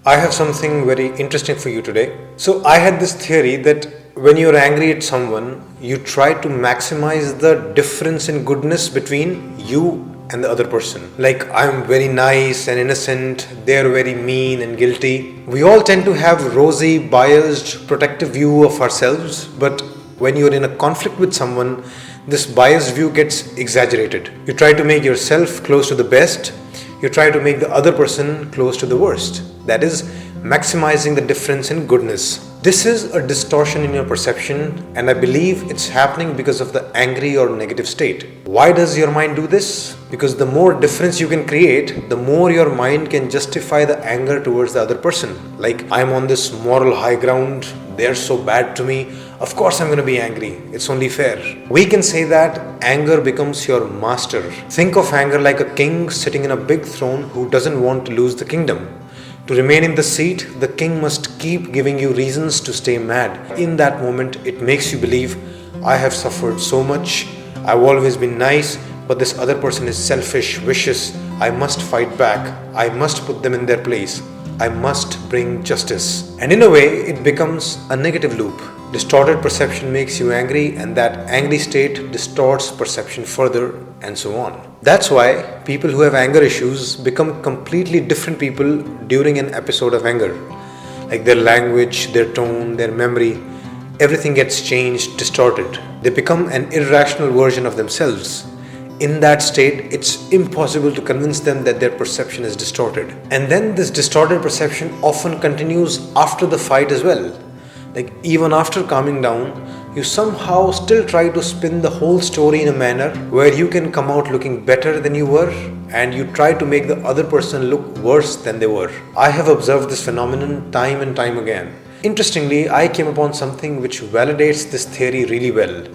I have something very interesting for you today. So, I had this theory that when you're angry at someone, you try to maximize the difference in goodness between you and the other person. Like, I'm very nice and innocent, they're very mean and guilty. We all tend to have rosy, biased, protective view of ourselves, but when you're in a conflict with someone, this biased view gets exaggerated. You try to make yourself close to the best, you try to make the other person close to the worst. That is, maximizing the difference in goodness. This is a distortion in your perception, and I believe it's happening because of the angry or negative state. Why does your mind do this? Because the more difference you can create, the more your mind can justify the anger towards the other person. Like, I'm on this moral high ground, they're so bad to me, of course I'm going to be angry, it's only fair. We can say that anger becomes your master. Think of anger like a king sitting in a big throne who doesn't want to lose the kingdom. To remain in the seat, the king must keep giving you reasons to stay mad. In that moment, it makes you believe, I have suffered so much, I've always been nice, but this other person is selfish, vicious, I must fight back, I must put them in their place, I must bring justice. And in a way, it becomes a negative loop. Distorted perception makes you angry, and that angry state distorts perception further, and so on. That's why people who have anger issues become completely different people during an episode of anger. Like their language, their tone, their memory, everything gets changed, distorted. They become an irrational version of themselves. In that state, it's impossible to convince them that their perception is distorted. And then this distorted perception often continues after the fight as well. Like, even after calming down, you somehow still try to spin the whole story in a manner where you can come out looking better than you were, and you try to make the other person look worse than they were. I have observed this phenomenon time and time again. Interestingly, I came upon something which validates this theory really well.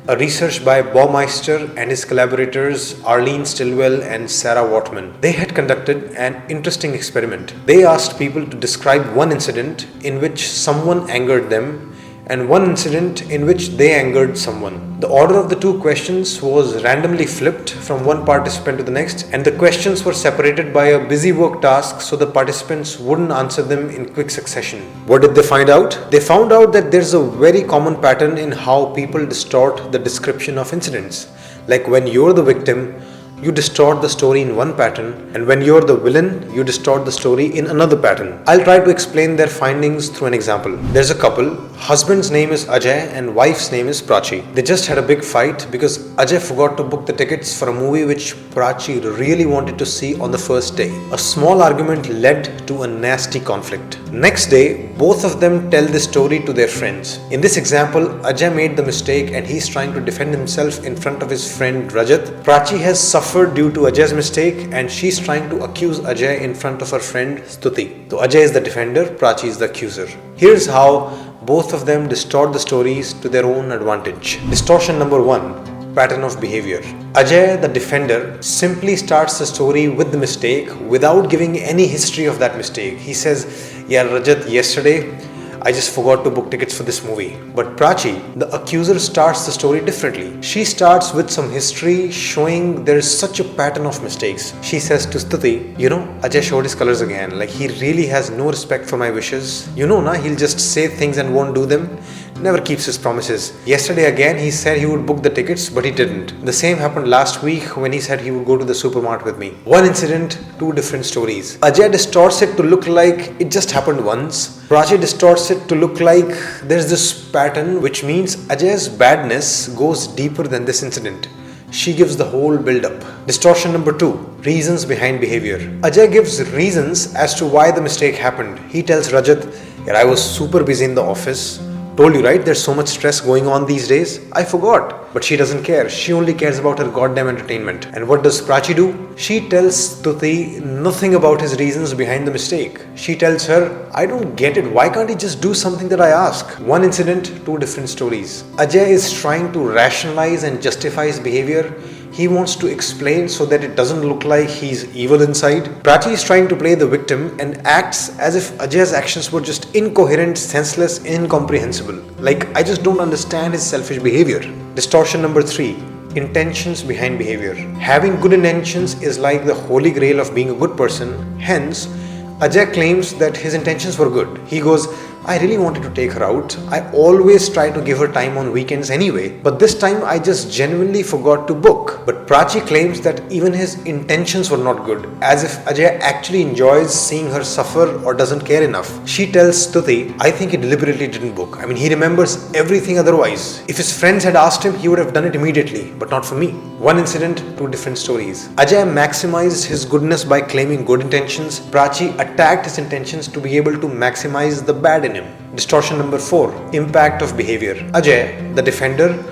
A research by Baumeister and his collaborators Arlene Stilwell and Sarah Wortman. They had conducted an interesting experiment. They asked people to describe one incident in which someone angered them and one incident in which they angered someone. The order of the two questions was randomly flipped from one participant to the next, and the questions were separated by a busy work task so the participants wouldn't answer them in quick succession. What did they find out? They found out that there's a very common pattern in how people distort the description of incidents. Like, when you're the victim, you distort the story in one pattern, and when you're the villain, you distort the story in another pattern. I'll try to explain their findings through an example. There's a couple. Husband's name is Ajay and wife's name is Prachi. They just had a big fight because Ajay forgot to book the tickets for a movie which Prachi really wanted to see on the first day. A small argument led to a nasty conflict. Next day, both of them tell this story to their friends. In this example, Ajay made the mistake and he's trying to defend himself in front of his friend Rajat. Prachi has suffered due to Ajay's mistake and she's trying to accuse Ajay in front of her friend Stuti. So Ajay is the defender, Prachi is the accuser. Here's how both of them distort the stories to their own advantage. Distortion number 1. Pattern of behavior. Ajay, the defender, simply starts the story with the mistake without giving any history of that mistake. He says, yeah, Rajat, yesterday I just forgot to book tickets for this movie. But Prachi, the accuser, starts the story differently. She starts with some history showing there is such a pattern of mistakes. She says to Stuti, Ajay showed his colors again. Like, he really has no respect for my wishes. He'll just say things and won't do them. Never keeps his promises. Yesterday again, he said he would book the tickets, but he didn't. The same happened last week when he said he would go to the supermarket with me. One incident, two different stories. Ajay distorts it to look like it just happened once. Prachi distorts it to look like there's this pattern, which means Ajay's badness goes deeper than this incident. She gives the whole build-up. Distortion number 2. Reasons behind behavior. Ajay gives reasons as to why the mistake happened. He tells Rajat, I was super busy in the office. Told you, right? There's so much stress going on these days. I forgot. But she doesn't care. She only cares about her goddamn entertainment. And what does Prachi do? She tells Stuti nothing about his reasons behind the mistake. She tells her, I don't get it. Why can't he just do something that I ask? One incident, two different stories. Ajay is trying to rationalize and justify his behavior. He wants to explain so that it doesn't look like he's evil inside. Prachi is trying to play the victim and acts as if Ajay's actions were just incoherent, senseless, incomprehensible. Like, I just don't understand his selfish behavior. Distortion number 3. Intentions behind behavior. Having good intentions is like the holy grail of being a good person. Hence, Ajay claims that his intentions were good. He goes, I really wanted to take her out. I always try to give her time on weekends anyway, but this time I just genuinely forgot to book. But Prachi claims that even his intentions were not good, as if Ajay actually enjoys seeing her suffer or doesn't care enough. She tells Stuti, I think he deliberately didn't book. I mean, he remembers everything otherwise. If his friends had asked him, he would have done it immediately, but not for me. One incident, two different stories. Ajay maximized his goodness by claiming good intentions. Prachi attacked his intentions to be able to maximize the bad in him. Distortion number 4. Impact of behavior. Ajay, the defender,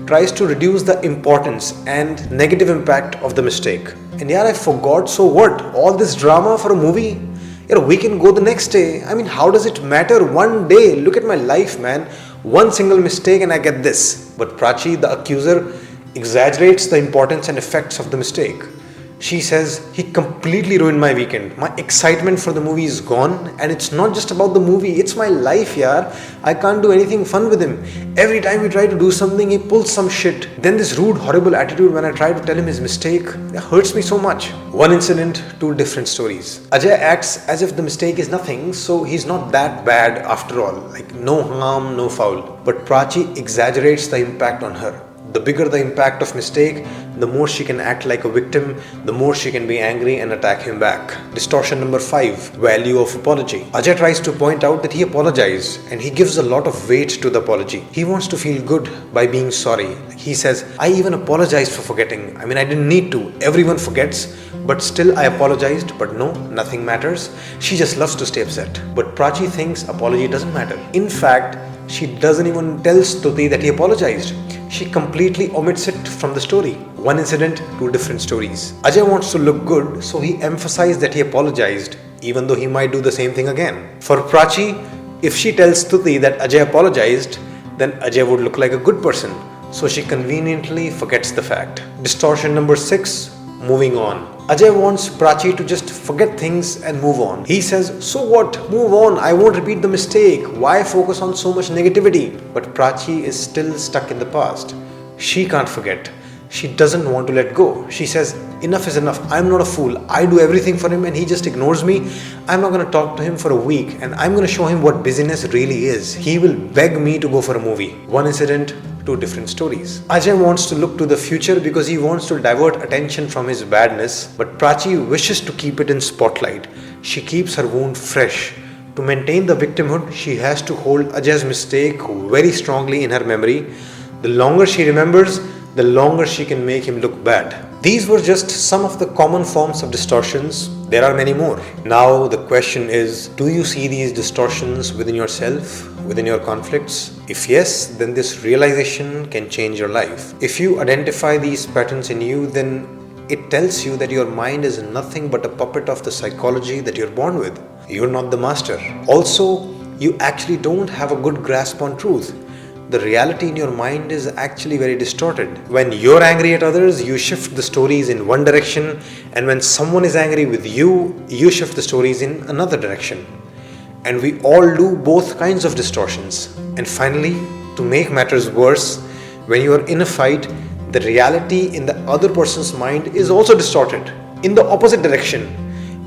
tries to reduce the importance and negative impact of the mistake. And yeah, I forgot, so what? All this drama for a movie? Yeah, we can go the next day. I mean, how does it matter? One day, look at my life, man. One single mistake and I get this. But Prachi, the accuser, exaggerates the importance and effects of the mistake. She says, he completely ruined my weekend. My excitement for the movie is gone, and it's not just about the movie, it's my life, yaar. I can't do anything fun with him. Every time we try to do something, he pulls some shit. Then this rude, horrible attitude when I try to tell him his mistake, it hurts me so much. One incident, two different stories. Ajay acts as if the mistake is nothing, so he's not that bad after all. Like, no harm, no foul. But Prachi exaggerates the impact on her. The bigger the impact of mistake, the more she can act like a victim, the more she can be angry and attack him back. Distortion number 5. Value of apology. Ajay tries to point out that he apologized and he gives a lot of weight to the apology. He wants to feel good by being sorry. He says, I even apologized for forgetting. I mean, I didn't need to. Everyone forgets. But still I apologized, but no, nothing matters. She just loves to stay upset. But Prachi thinks apology doesn't matter. In fact, she doesn't even tell Stuti that he apologized. She completely omits it from the story. One incident, two different stories. Ajay wants to look good, so he emphasized that he apologized, even though he might do the same thing again. For Prachi, if she tells Stuti that Ajay apologized, then Ajay would look like a good person, so she conveniently forgets the fact. Distortion number 6. Moving on. Ajay wants Prachi to just forget things and move on. He says, so what? Move on. I won't repeat the mistake. Why focus on so much negativity? But Prachi is still stuck in the past. She can't forget. She doesn't want to let go. She says, enough is enough. I'm not a fool. I do everything for him and he just ignores me. I'm not going to talk to him for a week and I'm going to show him what busyness really is. He will beg me to go for a movie. One incident, two different stories. Ajay wants to look to the future because he wants to divert attention from his badness, but Prachi wishes to keep it in spotlight. She keeps her wound fresh. To maintain the victimhood, she has to hold Ajay's mistake very strongly in her memory. The longer she remembers, the longer she can make him look bad. These were just some of the common forms of distortions. There are many more. Now the question is, do you see these distortions within yourself, within your conflicts? If yes, then this realization can change your life. If you identify these patterns in you, then it tells you that your mind is nothing but a puppet of the psychology that you're born with. You're not the master. Also, you actually don't have a good grasp on truth. The reality in your mind is actually very distorted. When you're angry at others, you shift the stories in one direction, and when someone is angry with you, you shift the stories in another direction. And we all do both kinds of distortions. And finally, to make matters worse, when you are in a fight, the reality in the other person's mind is also distorted in the opposite direction,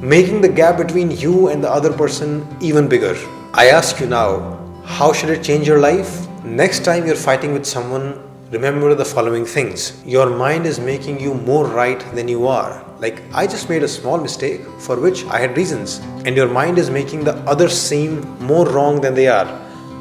making the gap between you and the other person even bigger. I ask you now, how should it change your life? Next time you're fighting with someone, remember the following things. Your mind is making you more right than you are. Like, I just made a small mistake for which I had reasons. And your mind is making the others seem more wrong than they are.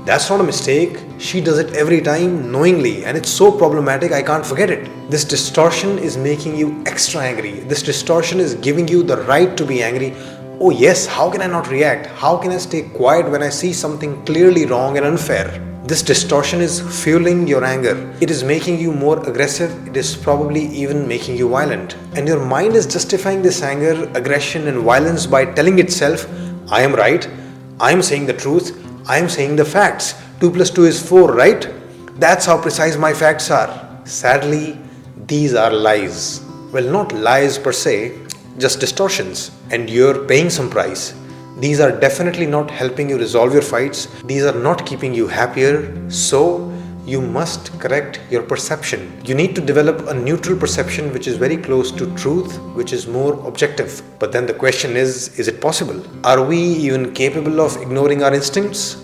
That's not a mistake. She does it every time knowingly, and it's so problematic I can't forget it. This distortion is making you extra angry. This distortion is giving you the right to be angry. Oh yes, how can I not react? How can I stay quiet when I see something clearly wrong and unfair? This distortion is fueling your anger. It is making you more aggressive. It is probably even making you violent. And your mind is justifying this anger, aggression and violence by telling itself, I am right, I am saying the truth, I am saying the facts. 2 plus 2 is 4, right? That's how precise my facts are. Sadly, these are lies. Well, not lies per se, just distortions. And you're paying some price. These are definitely not helping you resolve your fights. These are not keeping you happier. So, you must correct your perception. You need to develop a neutral perception which is very close to truth, which is more objective. But then the question is it possible? Are we even capable of ignoring our instincts?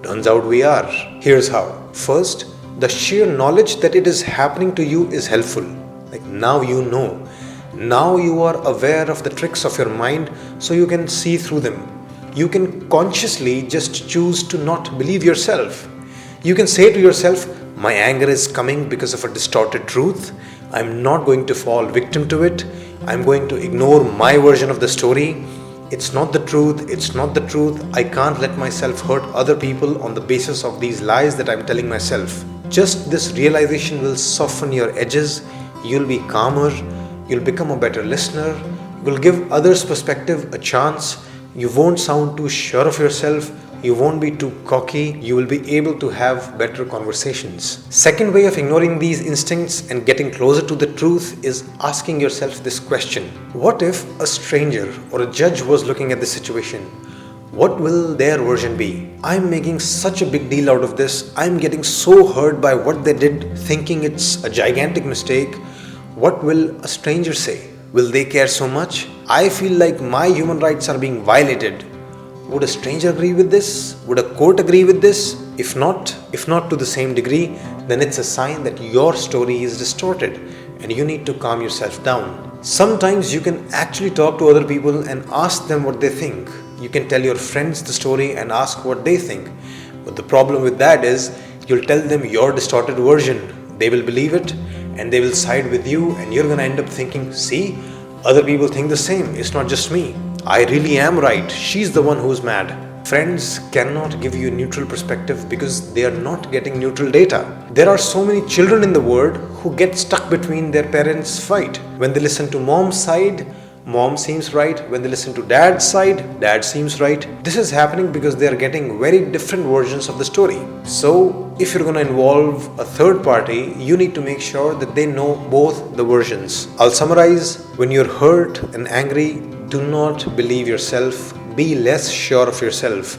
Turns out we are. Here's how. First, the sheer knowledge that it is happening to you is helpful. Like now you know. Now you are aware of the tricks of your mind, so you can see through them. You can consciously just choose to not believe yourself. You can say to yourself, my anger is coming because of a distorted truth. I'm not going to fall victim to it. I'm going to ignore my version of the story. It's not the truth. It's not the truth. I can't let myself hurt other people on the basis of these lies that I'm telling myself. Just this realization will soften your edges. You'll be calmer. You'll become a better listener. You'll give others' perspective a chance. You won't sound too sure of yourself. You won't be too cocky. You will be able to have better conversations. Second way of ignoring these instincts and getting closer to the truth is asking yourself this question. What if a stranger or a judge was looking at this situation? What will their version be? I'm making such a big deal out of this. I'm getting so hurt by what they did, thinking it's a gigantic mistake. What will a stranger say? Will they care so much? I feel like my human rights are being violated. Would a stranger agree with this? Would a court agree with this? If not to the same degree, then it's a sign that your story is distorted and you need to calm yourself down. Sometimes you can actually talk to other people and ask them what they think. You can tell your friends the story and ask what they think. But the problem with that is you'll tell them your distorted version. They will believe it and they will side with you, and you're going to end up thinking, see, other people think the same. It's not just me. I really am right. She's the one who's mad. Friends cannot give you a neutral perspective because they are not getting neutral data. There are so many children in the world who get stuck between their parents' fight. When they listen to mom's side, mom seems right. When they listen to dad's side, dad seems right. This is happening because they are getting very different versions of the story. So, if you're going to involve a third party, you need to make sure that they know both the versions. I'll summarize. When you're hurt and angry, do not believe yourself. Be less sure of yourself.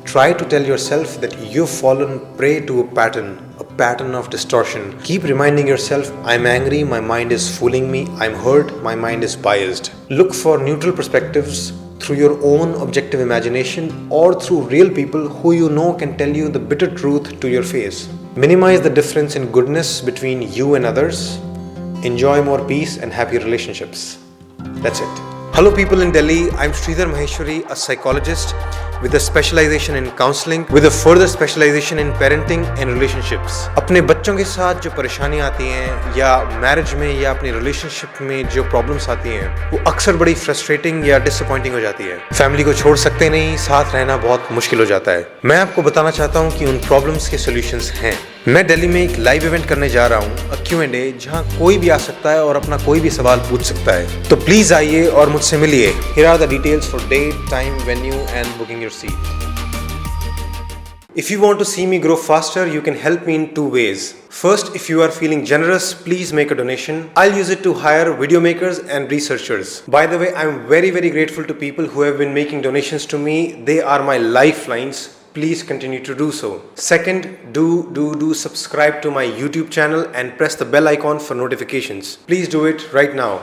Try to tell yourself that you've fallen prey to a pattern of distortion. Keep reminding yourself, I'm angry, my mind is fooling me. I'm hurt, my mind is biased. Look for neutral perspectives through your own objective imagination or through real people who you know can tell you the bitter truth to your face. Minimize the difference in goodness between you and others. Enjoy more peace and happy relationships. That's it. Hello people in Delhi, I'm Shridhar Maheshwari, a psychologist with a specialization in counseling with a further specialization in parenting and relationships. अपने बच्चों के साथ जो परेशानियां आती हैं या marriage में या अपनी रिलेशनशिप में जो प्रॉब्लम्स आती हैं वो अक्सर बड़ी फ्रस्ट्रेटिंग या डिसअपॉइंटिंग हो जाती है। फैमिली को छोड़ सकते नहीं, साथ रहना बहुत मुश्किल हो जाता है। मैं आपको बताना चाहता हूँ कि उन प्रॉब्लम्स के सॉल्यूशंस हैं। मैं दिल्ली में एक लाइव इवेंट करने जा रहा हूँ, अ Q&A, जहाँ कोई भी आ सकता है और अपना कोई भी सवाल पूछ सकता है। तो प्लीज आइए और मुझसे मिलिए। Here are the details for date, time, venue and booking your seat. If you want to see me grow faster, you can help me in two ways. First, if you are feeling generous, please make a donation. I'll use it to hire video makers and researchers. By the way, I'm very grateful to people who have been making donations to me. They are my lifelines. Please continue to do so. Second, do subscribe to my YouTube channel and press the bell icon for notifications. Please do it right now.